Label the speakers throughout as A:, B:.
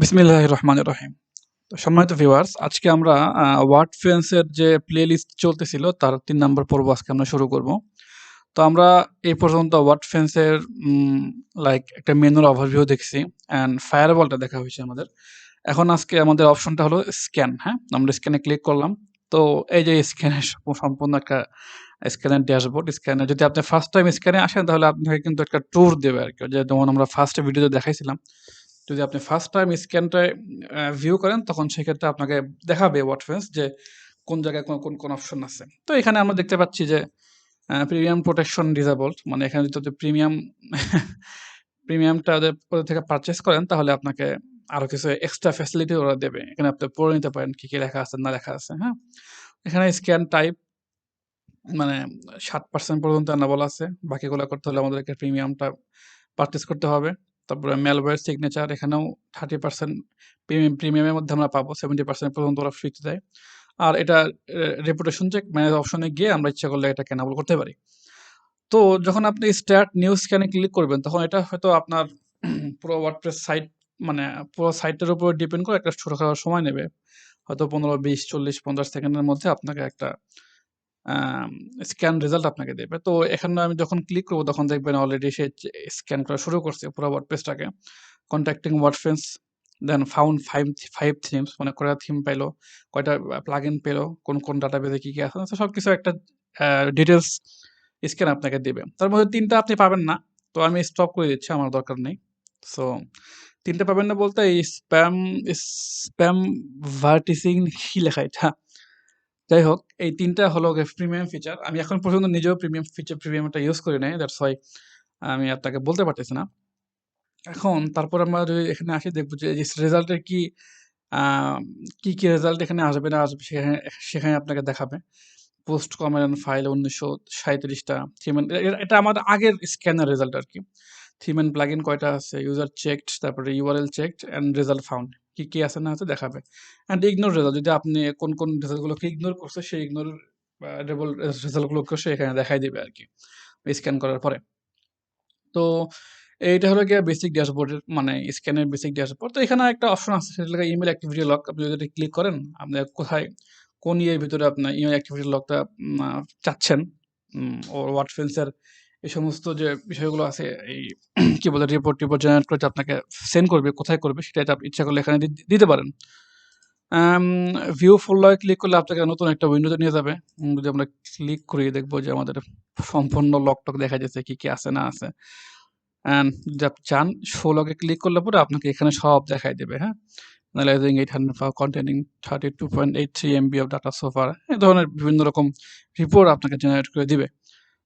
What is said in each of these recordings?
A: বিসমিল্লাহির রহমানির রহিম। তো সম্মানিত ভিউয়ার্স, আজকে আমরা ওয়ার্ডফেন্স এর যে প্লেলিস্ট চলতেছিল তার ৩ নাম্বার পর্ব আজকে আমরা শুরু করব। তো আমরা এই পর্যন্ত ওয়ার্ডফেন্স এর লাইক একটা মেনুর ওভারভিউ দেখছি অ্যান্ড ফায়ারওয়ালটা দেখা হয়েছে আমাদের। এখন আজকে আমাদের অপশনটা হলো স্ক্যান, হ্যাঁ? আমরা স্ক্যানে ক্লিক করলাম। তো এই যে স্ক্যানের সম্পূর্ণ একটা স্ক্যানের ড্যাশবোর্ড। স্ক্যানে যদি আপনি ফার্স্ট টাইম স্ক্যানে আসেন তাহলে আপনাকে কিন্তু একটা ট্যুর দেবে আরকি। যেমন আমরা ফার্স্ট ভিডিওতে দেখাইছিলাম। যদি আপনি ফার্স্ট টাইম স্ক্যানটায় ভিউ করেন তখন সেক্ষেত্রে আপনাকে দেখাবে ওয়ার্ডফেন্স যে কোন জায়গায় কোন অপশন আছে। তো এখানে আমরা দেখতে পাচ্ছি যে প্রিমিয়াম প্রোটেকশন ডিসেবলড, মানে এখানে যদি আপনি প্রিমিয়ামটা ওদের থেকে পারচেজ করেন তাহলে আপনাকে আরো কিছু এক্সট্রা ফ্যাসিলিটি ওরা দেবে। এখানে আপনি পড়ে নিতে পারেন কি লেখা আছে না লেখা আছে, হ্যাঁ? এখানে স্ক্যান টাইপ মানে ৭% পর্যন্ত এনেবল আছে। বাকিগুলা করতে হলে আমাদেরকে প্রিমিয়ামটা পারচেজ করতে হবে। তারপরে ম্যালওয়্যার সিগনেচার এখানেও 30% প্রিমিয়ামের মধ্যে আমরা পাবো। 70% পর্যন্ত ওরা ফ্রিতে দেয়। আর এটা রেপুটেশন চেক ম্যানেজ অপশনে গিয়ে আমরা ইচ্ছা করলে এটাকে এনেবল করতে পারি। তো যখন আপনি স্টার্ট নিউ স্ক্যানে ক্লিক করবেন তখন এটা হয়তো আপনার পুরো ওয়ার্ডপ্রেস সাইট মানে পুরো সাইটের উপর ডিপেন্ড করে একটা ছোটখাটো সময় নেবে। হয়তো ১৫, ২০, ৪০, ৫০ সেকেন্ডের মধ্যে আপনাকে একটা স্ক্যান রেজাল্ট আপনাকে দেবে। তো এখানে আমি যখন ক্লিক করব তখন দেখবেন অলরেডি সে স্ক্যান করা শুরু করছে পুরো ওয়ার্ডপ্রেসটাকে। কনট্যাক্টিং ওয়ার্ডফেন্স, দেন ফাউন্ড 5 থিমস, মানে কয়টা থিম পাইলো, কয়টা প্লাগইন পেলো, কোন ডাটাবেজে কি আছে। তো সবকিছু একটা ডিটেইলস স্ক্যান আপনাকে দিবে। তার মধ্যে ৩ টা আপনি পাবেন না। তো আমি স্টপ করে দিচ্ছি, আমার দরকার নেই। সো ৩ টা পাবেন না বলতে এই স্প্যাম ভার্টিসিং কি লেখা এটা? যাই হোক, এই ৩ টা হলো গিয়ে প্রিমিয়াম ফিচার। আমি এখন পর্যন্ত নিজেও প্রিমিয়ামটা ইউজ করি নাই। দ্যাটস হোয়াই আমি আপনাকে বলতে পারতেছি না। এখন তারপর আমরা যদি এখানে আসি দেখব যে রেজাল্টের আ কি রেজাল্ট এখানে আসবে না আসবে সেখানে সেখানে আপনাকে দেখাবে। পোস্ট কমেন্ট ফাইল ১৯৩৭ টা। থিম এন্ড এটা আমাদের আগের স্ক্যানের রেজাল্ট আরকি। থিম এন্ড প্লাগইন কয়টা আছে, ইউজার চেকড, তারপরে URL checked and result found. কি আছে না আছে দেখাবে। অ্যান্ড ইগনোর রেজাল্ট, যদি আপনি কোন রেজাল্টগুলোকে ইগনোর করছে সেই ইগনোর রেজাল্টগুলোকে সে এখানে দেখাই দিবে আরকি স্ক্যান করার পরে। তো এইটা হলো গিয়ে বেসিক ড্যাশবোর্ডের মানে স্ক্যানের বেসিক ড্যাশবোর্ড। তো এখানে একটা অপশন আছে, সেটা হলো ইমেইল অ্যাক্টিভিটি লক। আপনি যদি এটা ক্লিক করেন, আপনার কোথায় কোন ইয়ের ভিতরে আপনার ইমেইল অ্যাক্টিভিটি লকটা চাচ্ছেন, ও ওয়ার্ডফেন্স এর এই সমস্ত যে বিষয়গুলো আছে, এই কি বলে রিপোর্ট জেনারেট করে যে আপনাকে সেন্ড করবে, কোথায় করবে সেটা এটা ইচ্ছা করলে এখানে দিতে পারেন। আম ভিউ ফোল্ডারে ক্লিক করলে আপনাকে নতুন একটা উইন্ডোতে নিয়ে যাবে। যদি আমরা ক্লিক করি দেখব যে আমাদের সম্পূর্ণ লক-টক দেখা যাচ্ছে কি আছে না আছে। অ্যান্ড যদি আপনি চান শো লগে ক্লিক করলে পরে আপনাকে এখানে সব দেখায় দেবে, হ্যাঁ? Analyzing 800 file containing 32.83 MB of data so far, এই ধরনের বিভিন্ন রকম রিপোর্ট আপনাকে জেনারেট করে দিবে।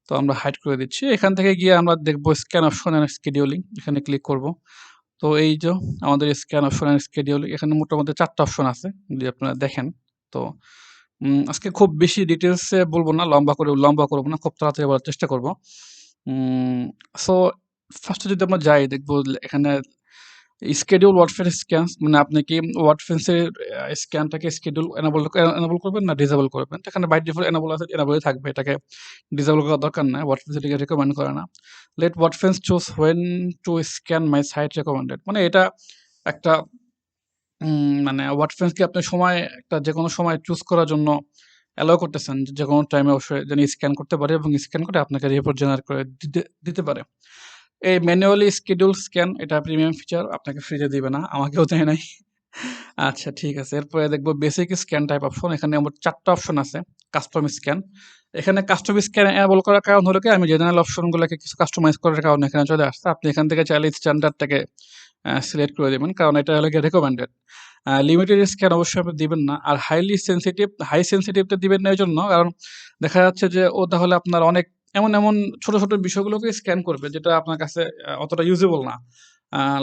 A: তো আমরা হাইড করে দিচ্ছি। এখান থেকে গিয়ে আমরা দেখব স্ক্যান অপশন অ্যান্ড শিডিউলিং, এখানে ক্লিক করব। তো এই যে আমাদের স্ক্যান অপশন অ্যান্ড শিডিউলিং, এখানে মোটামুটি ৪ টা অপশন আছে যদি আপনারা দেখেন। তো আজকে খুব বেশি ডিটেইলসে বলব না, লম্বা করব না, খুব তাড়াতাড়ি বলার চেষ্টা করব। উম সো ফার্স্টে যদি আমরা যাই দেখব এখানে শিডিউল ওয়ার্ডফেন্স স্ক্যান, মানে আপনি কি ওয়ার্ডফেন্সের স্ক্যানটাকে এনেবল করবেন না ডিসেবল করবেন। তো এখানে বাই ডিফল্ট এনেবল আছে, এনেবলই থাকবে। এটাকে ডিসেবল করার দরকার নাই। ওয়ার্ডফেন্স এটাকে রিকমেন্ড করে না। Let Wordfence choose when to scan my site recommended, মানে এটা একটা মানে ওয়ার্ডফেন্সকে আপনি একটা যেকোনো সময় চুজ করার জন্য অ্যালাউ করতেছেন। যেকোনো টাইমে অবশ্যই যেন স্ক্যান করতে পারে এবং স্ক্যান করে আপনাকে রিপোর্ট জেনারেট করে দিতে পারে। এই ম্যানুয়ালি শিডিউল স্ক্যান, এটা প্রিমিয়াম ফিচার, আপনাকে ফ্রিতে দিবে না, আমাকেও দেয় নাই। আচ্ছা ঠিক আছে। এরপরে দেখব বেসিক স্ক্যান টাইপ অপশন। এখানে আমার ৪ টা অপশন আছে। Custom scan. এখানে কাস্টম স্ক্যান এনেবল করার কারণ হলো কি, আমি জেনারেল অপশনগুলোকে কিছু কাস্টমাইজ করার কারণে এখানে চলে আসছে। আপনি এখান থেকে চাইলে স্ট্যান্ডার্ডটাকে সিলেক্ট করে দিবেন, কারণ এটা হলো গিয়ে রিকমেন্ডেড। লিমিটেড স্ক্যান অবশ্যই আপনি দিবেন না। আর হাই সেনসিটিভটা দিবেন না এইজন্য, কারণ দেখা যাচ্ছে যে ও তাহলে আপনার অনেক এমন ছোট বিষয়গুলোকে স্ক্যান করবে যেটা আপনার কাছে অতটা ইউজেবল না।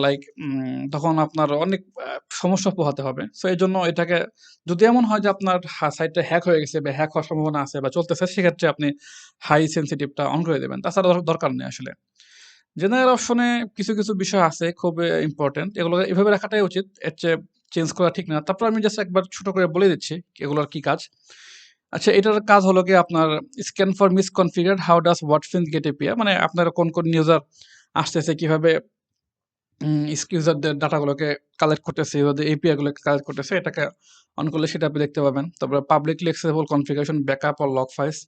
A: লাইক তখন আপনার অনেক সমস্যা পোহাতে হবে। সো এজন্য এটাকে, যদি এমন হয় যে আপনার সাইটটা হ্যাক হয়ে গেছে বা হ্যাক হওয়ার সম্ভাবনা আছে বা চলতেছে, সেক্ষেত্রে আপনি হাই সেনসিটিভটা অন করে দেবেন। তাছাড়া দরকার নেই আসলে। জেনারেল অপশনে কিছু বিষয় আছে খুব ইম্পোর্টেন্ট। এগুলো এভাবে রাখাটাই উচিত। এর চেয়ে চেঞ্জ করা ঠিক না। তারপর আমি জাস্ট একবার ছোট করে বলে দিচ্ছি এগুলোর কি কাজ। আচ্ছা, এটার কাজ হলো গিয়ে আপনার scan for misconfigured how does Wordfence get API, মানে আপনার কোন ইউজার আসতেছে, কিভাবে ইউজারদের ডাটাগুলোকে কালেক্ট করতেছে, ইউজারদের এপিআই গুলোকে কালেক্ট করতেছে, এটাকে অন করলে সেটা আপনি দেখতে পাবেন। তারপরে publicly accessible configuration, backup or lock files,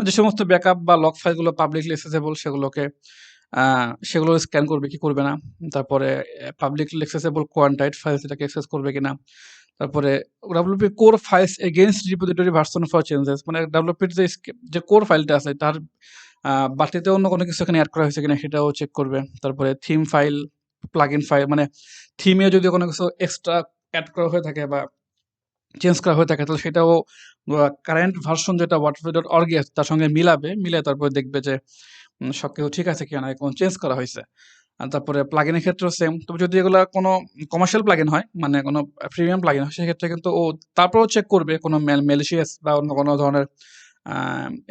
A: যে সমস্ত ব্যাকআপ বা লক ফাইলগুলো পাবলিকলি অ্যাক্সেসিবল সেগুলো স্ক্যান করবে কি করবে না। তারপরে পাবলিকলি অ্যাক্সেসিবল কোয়ান্টাইট ফাইলস, এটাকে অ্যাক্সেস করবে কিনা। তারপরে WP core files against repository version for changes, মানে ডব্লিউপির যে কোর ফাইলটা আছে তার বাড়তিতে অন্য কোনো কিছু এখানে অ্যাড করা হয়েছে কিনা সেটাও চেক করবে। তারপরে থিম ফাইল, প্লাগইন ফাইল, মানে থিমে যদি কোনো কিছু এক্সট্রা অ্যাড করা হয়ে থাকে বা চেঞ্জ করা হয়ে থাকে তাহলে সেটাও কারেন্ট ভার্সন যেটা wordfence.org আছে তার সঙ্গে মিলে তারপরে দেখবে যে সবকিছু ঠিক আছে কিনা, কোনো চেঞ্জ করা হয়েছে। আর তারপরে প্লাগইনের ক্ষেত্রেও সেম। তবে যদি এগুলা কোনো কমার্শিয়াল প্লাগইন হয়, মানে কোনো প্রিমিয়াম প্লাগইন হয়, সেক্ষেত্রে কিন্তু ও তারপরেও চেক করবে কোনো ম্যালিশিয়াস বা অন্য কোনো ধরনের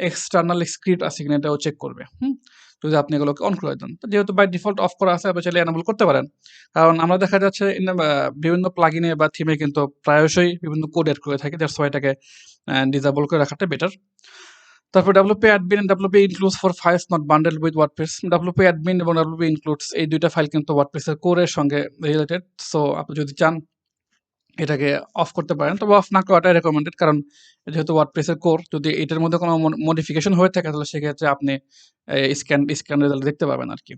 A: এক্সটার্নাল স্ক্রিপ্ট আছে কিনা এটাও চেক করবে। যদি আপনি এগুলোকে অন করে দেন। তো যেহেতু বাই ডিফল্ট অফ করা আছে, আপনি চাইলে এনেবল করতে পারেন। কারণ আমরা দেখা যাচ্ছে বিভিন্ন প্লাগইনে বা থিমে কিন্তু প্রায়শই বিভিন্ন কোড এড করে থাকি, দ্যাটস ওয়াই এটাকে ডিসেবল করে রাখাটা বেটার। তারপর WP admin and WP includes for files not bundled with WordPress. WP admin এবং WP includes এই দুইটা ফাইল কিন্তু WordPress এর কোরের সঙ্গে রিলেটেড। সো আপনি যদি চান এটাকে অফ করতে পারেন, তবে অফ না করাটাই রেকমেন্ডেড। কারণ যেহেতু WordPress এর কোর, যদি এটার মধ্যে কোনো মডিফিকেশন হয়ে থাকে তাহলে সেক্ষেত্রে আপনি স্ক্যান রেজাল্ট দেখতে পাবেন আর কি।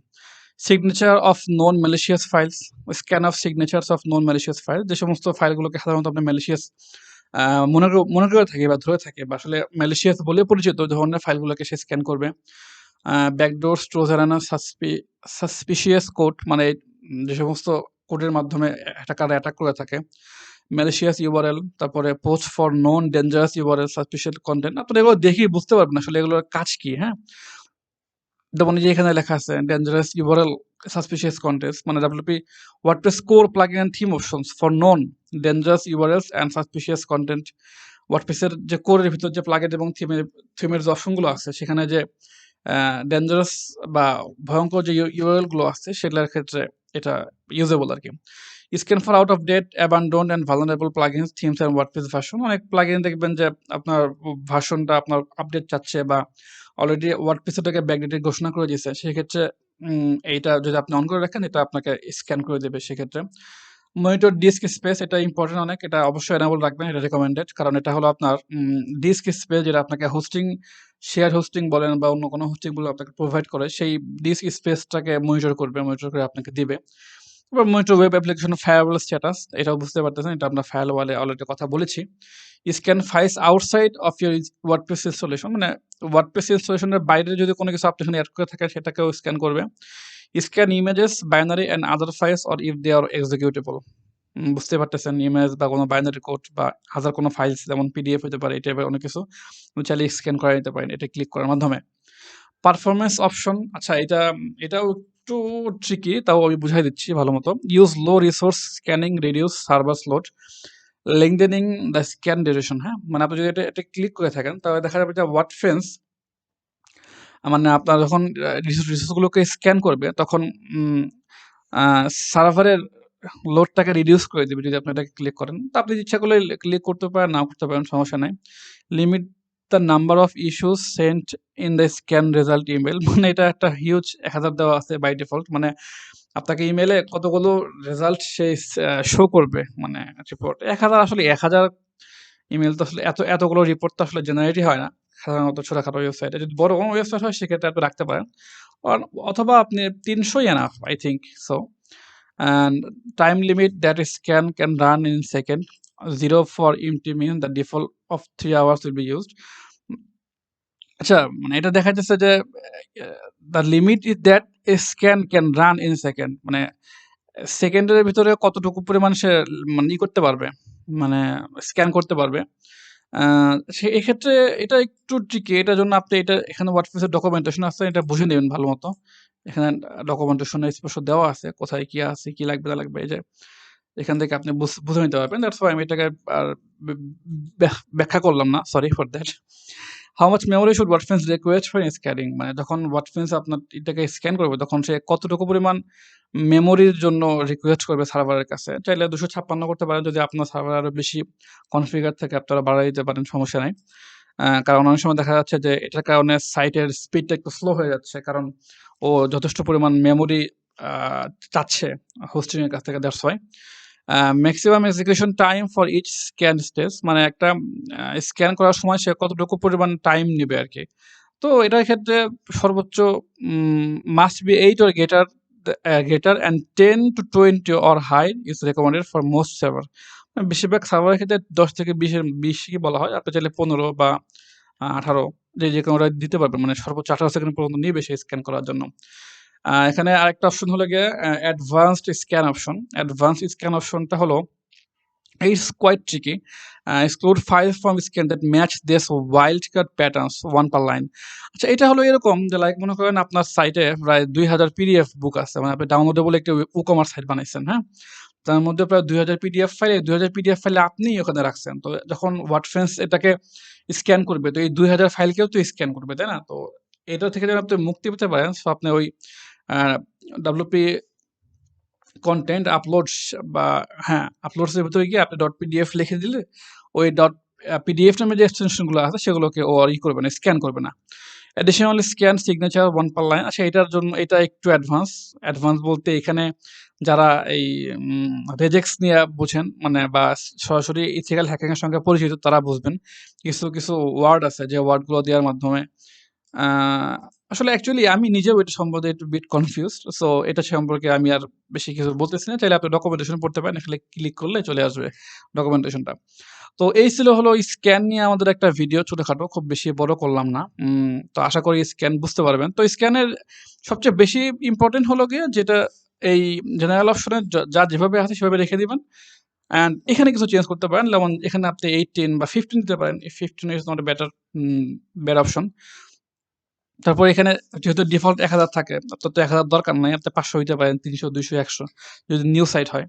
A: Signature of non malicious files, scan of signatures of non malicious file, যে সমস্ত ফাইলগুলোকে সাধারণত আপনি ম্যালিশিয়াস মনে করে থাকে বা ধরে থাকে বা আসলে ম্যালিশিয়াস বলে পরিচিত ধরনের ফাইলগুলোকে সে স্ক্যান করবে। ব্যাকডোর, ট্রোজান, সাসপিশিয়াস কোড, মানে যে সমস্ত কোডের মাধ্যমে অ্যাটাকার অ্যাটাক করে থাকে। ম্যালিশিয়াস ইউআরএল, তারপরে post for non dangerous URL, suspicious content. আপনারা এগুলো দেখেই বুঝতে পারবেন আসলে এগুলোর কাজ কি, হ্যাঁ? যেমন এই যে এখানে লেখা আছে ডেঞ্জারাস ইউআরএল, সাসপিশিয়াস কন্টেন্টস, মানে WP WordPress core plugin and theme options for non dangerous URLs and suspicious content. ওয়ার্ডপ্রেসের যে কোরের ভিতর যে প্লাগইন এবং থিমের যে অপশনগুলো আছে সেখানে যে ডেঞ্জারাস বা ভয়ঙ্কর যে ইউআরএল গুলো আছে সেগুলোর ক্ষেত্রে এটা ইউজেবল আর কি। Scan for out of date, abandoned and vulnerable plugins, themes and WordPress version. অনেক প্লাগইন দেখবেন যে আপনার ভার্সনটা আপনার আপডেট চাচ্ছে বা অলরেডি ওয়ার্ডপ্রেস এটাকে ব্যাকডেটেড ঘোষণা করে দিয়েছে, সেক্ষেত্রে এইটা যদি আপনি অন করে রাখেন এটা আপনাকে স্ক্যান করে দেবে সেক্ষেত্রে। মনিটর ডিস্ক স্পেস, এটা ইম্পর্টেন্ট অনেক, এটা অবশ্যই এনেবল রাখবেন, এটা রেকমেন্ডেড। কারণ এটা হলো আপনার ডিস্ক স্পেস যেটা আপনাকে শেয়ার হোস্টিং বলেন বা অন্য কোনো হোস্টিং গুলো আপনাকে প্রোভাইড করে, সেই ডিস্ক স্পেসটাকে মনিটর করে আপনাকে দিবে। এবার monitor web application firewall status, এটাও বুঝতে পারতেছেন, এটা আমরা ফায়ারওয়ালে অলরেডি কথা বলেছি। Scan files outside of your WordPress installation, মানে ওয়ার্ডপ্রেস ইনস্টলেশনের বাইরে যদি কোনো কিছু আপনি এখানে অ্যাড করে থাকে সেটাকেও স্ক্যান করবে। Scan images, binary and other files or if they are executable. বুঝতে পারতেছেন, ইমেজ বা কোনো বাইনারি কোড বা হাজার কোনো ফাইলস যেমন পিডিএফ হতে পারে, এই টাইপের অনেক কিছু চাইলে স্ক্যান করে নিতে পারেন এটা ক্লিক করার মাধ্যমে। পারফরম্যান্স অপশন, আচ্ছা এটাও একটু ট্রিকি, তাও আমি বুঝাই দিচ্ছি ভালো মতো। Use low resource scanning, reduce server load, lengthening the scan duration. হ্যাঁ, মানে আপনি যদি এটা ক্লিক করে থাকেন তাহলে দেখা যাবে যে ওয়ার্ডফেন্স মানে আপনার যখন রিসোর্সগুলোকে স্ক্যান করবে তখন সার্ভারের লোডটাকে রিডিউস করে দিবে যদি আপনি এটাকে ক্লিক করেন। তো আপনি ইচ্ছা করলে ক্লিক করতে পারেন, নাও করতে পারেন, সমস্যা নাই। Limit the number of issues sent in the scan result email, মানে এটা একটা হিউজ 1000 দেওয়া আছে বাই ডিফল্ট, মানে আপনাকে ইমেলে কতগুলো রেজাল্ট সে শো করবে, মানে রিপোর্ট 1000। আসলে 1000 ইমেল তো আসলে এতগুলো রিপোর্ট তো আসলে জেনারেটই হয় না সাধারণত ছোটখাটো ওয়েবসাইটে। যদি বড় কোনো ওয়েবসাইট হয় সেক্ষেত্রে আপনি রাখতে পারেন, অথবা আপনি 300 enough I think so. And time limit that scan can run in second, 0 for empty means the default of 3 hours will be used. আচ্ছা, মানে এটা দেখা যাচ্ছে যে the limit is that a scan can run in second, মানে সেকেন্ডের ভিতরে কতটুকু পরিমাণ সে মানে করতে পারবে, মানে স্ক্যান করতে পারবে। এক্ষেত্রে এটা একটু ট্রিকি, এটার জন্য আপনি এটা এখানে ওয়ার্ডপ্রেসের ডকুমেন্টেশন আছে, এটা বুঝে নেবেন ভালো মতো। এখানে ডকুমেন্টেশনে স্পষ্ট দেওয়া আছে কোথায় কি আছে, কি লাগবে না লাগবে, এই যে এখান থেকে আপনি বুঝে নিতে পারবেন। দ্যাটস ওয়াই আমি এটাকে আর ব্যাখ্যা করলাম না, sorry for that. How much memory should Wordfence request for scanning, মানে যখন ওয়ার্ডফেন্স আপনার এটাকে স্ক্যান করবে তখন সে কতটুকু পরিমাণ মেমোরির জন্য রিকোয়েস্ট করবে সার্ভারের কাছে। চাইলে 256 করতে পারেন, যদি আপনার সার্ভার আরও বেশি কনফিগার থাকে আপনারা বাড়াই দিতে পারেন, সমস্যা নাই। কারণ অনেক সময় দেখা যাচ্ছে যে এটার কারণে সাইটের স্পিডটা একটু স্লো হয়ে যাচ্ছে, কারণ ও যথেষ্ট পরিমাণ মেমোরি চাচ্ছে হোস্টিং এর কাছ থেকে, that's why. Maximum execution time for each scan stage, মানে একটা স্ক্যান করার সময় সে কতটুকু পরিমাণ টাইম নেবে আরকি। তো এটার ক্ষেত্রে সর্বোচ্চ must be 8 or greater and 10 to 20 or high is recommended for most server. বেশিরভাগ সার্ভারের ক্ষেত্রে 10 থেকে 20 ই বলা হয়। আপনি চাইলে 15 বা 18 যেকোনোটা দিতে পারবেন। মানে সর্বোচ্চ 18 সেকেন্ড পর্যন্ত নিবে সে স্ক্যান করার জন্য। এখানে আরেকটা অপশন হলো গিয়ে advanced scan option. Advanced scan অপশনটা হলো it's quite tricky. Exclude files from scan that match this wildcard patterns one per line. আচ্ছা, এটা হলো এরকম যে লাইক মনে করেন আপনার সাইটে প্রায় 2000 পিডিএফ বুক আছে, মানে আপনি ডাউনলোডেবল একটা ই-কমার্স সাইট বানাইছেন, হ্যাঁ? তার মধ্যে প্রায় 2000 পিডিএফ ফাইল, 2000 পিডিএফ ফাইলে আপনিই ওখানে রাখছেন। তো যখন ওয়ার্ডফেন্স এটাকে স্ক্যান করবে, তো এই 2000 ফাইলকেও তো স্ক্যান করবে, তাই না? তো এটা থেকে যেন আপনি মুক্তি পেতে পারেন, সো আপনি ওই WP কনটেন্ট আপলোডস বা হ্যাঁ, আপলোডস এর ভিতরে গিয়ে আপনি .pdf লিখে দিলে ওই .pdf নামে যে এক্সটেনশনগুলো আছে সেগুলোকে ও আর করবে না, স্ক্যান করবে না। Additionally scan signature 1 per line। আচ্ছা, এটার জন্য এটা একটু অ্যাডভান্স বলতে এখানে যারা এই রেজেক্স নিয়ে বুঝেন, মানে বা সরাসরি ইথিক্যাল হ্যাকিং এর সঙ্গে পরিচিত, তারা বুঝবেন। কিছু ওয়ার্ড আছে যে ওয়ার্ডগুলো দেওয়ার মাধ্যমে আসলে অ্যাকচুয়ালি আমি নিজেও এটা সম্বন্ধে একটু বিট কনফিউজড। সো এটা সম্পর্কে আমি আর বেশি কিছু বলতেছি না। চাইলে আপনি ডকুমেন্টেশন পড়তে পারেন। এখানে ক্লিক করলে চলে আসবে ডকুমেন্টেশনটা। তো এই ছিল হলো স্ক্যান নিয়ে আমাদের একটা ভিডিও, ছোটখাটো, খুব বেশি বড় করলাম না। তো আশা করি স্ক্যান বুঝতে পারবেন। তো স্ক্যানের সবচেয়ে বেশি ইম্পোর্টেন্ট হলো গিয়ে যেটা এই জেনারেল অপশনে যা যেভাবে আছে সেভাবে রেখে দিবেন। অ্যান্ড এখানে কিছু চেঞ্জ করতে পারেন। যেমন এখানে আপনি 18 বা 15 দিতে পারেন। 15 is not a better option. তারপর এখানে যেহেতু ডিফল্ট 1000 থাকে, আপনার তো 1000 দরকার নাই। আপনি 500 হইতে পারেন, 300, 200, 100 যদি নিউ সাইট হয়।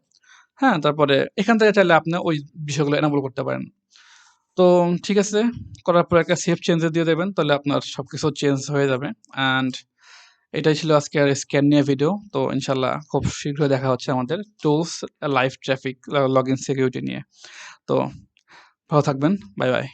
A: হ্যাঁ? তারপরে এখান থেকে চাইলে আপনি ওই বিষয়গুলো এনেবল করতে পারেন। তো ঠিক আছে, করার পর একটা সেভ চেঞ্জে দিয়ে দেবেন। তাহলে আপনার সবকিছু চেঞ্জ হয়ে যাবে। অ্যান্ড এটাই ছিল আজকের স্ক্যান নিয়ে ভিডিও। তো ইনশাআল্লাহ খুব শীঘ্রই দেখা হচ্ছে আমাদের tools, live traffic, login security নিয়ে। তো ভালো থাকবেন। Bye, by.